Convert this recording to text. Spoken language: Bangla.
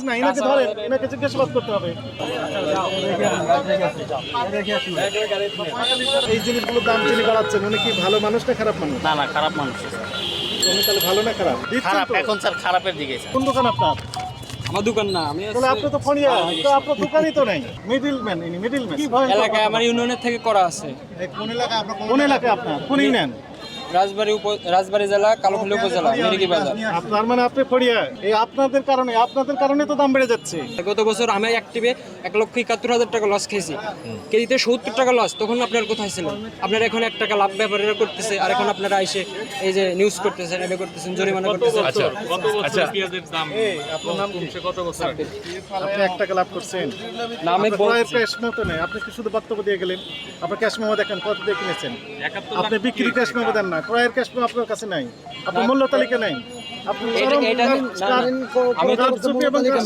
না, এনাকে ধরেন, এনাকে জিজ্ঞাসাবাদ করতে হবে। এই জিনিসগুলোর দাম যিনি বাড়াচ্ছেন উনি কি ভালো মানুষ না খারাপ মানুষ? না না, খারাপ মানুষ। উনি তাহলে ভালো না খারাপ? দিচ্ছেন খারাপ, তো? এখন স্যার খারাপের দিকে। কোন দোকান আপনার? আমার দোকান না, আমি তাহলে আপনি তো ফোনিয়া, তো আপনার দোকানই তো নাই। মিডলম্যান, ইনি মিডলম্যান। কি ভয়? এলাকায় আমার ইউনিয়নের থেকে করা আছে। কোন এলাকায় আপনার? কোন ইউনিয়ন? রাজবাড়ী জেলা, কালোখালী উপজেলা, মেরিকি বাজার। আপনার মানে আপনি ফড়িয়া, এই আপনাদের কারণে তো দাম বেড়ে যাচ্ছে। গত বছর আমি অ্যাক্টিভে 1,71,000 টাকা লস খেয়েছি, কেজিতে 70 টাকা লস। তখন আপনার কোথায় ছিলেন? আপনারা এখন 1 টাকা লাভ ব্যাপারীরা করতেছে, আর এখন আপনারা এসে এই যে নিউজ করতেছেন, এটা করতেছেন, জরিমানা করতেছেন। আচ্ছা, এই আপনার নাম কি? কত বছর আগে আপনি 1 টাকা লাভ করছেন? নামে ক্রয়ের ক্যাশ মেমো নেই, আপনি কি শুধু বক্তব্য দিয়ে গেলেন? আপনার ক্যাশ মেমো দেখেন কত দিয়ে কিনেছেন। আপনি বিক্রি ক্যাশ মেমো দেন না, ক্রয়ের ক্যাশ মেমো আপনার কাছে নাই, আপনার মূল্য তালিকা নাই। আপনি এটা- চরম এটা- না, না, আমি তো কারচুপি এবং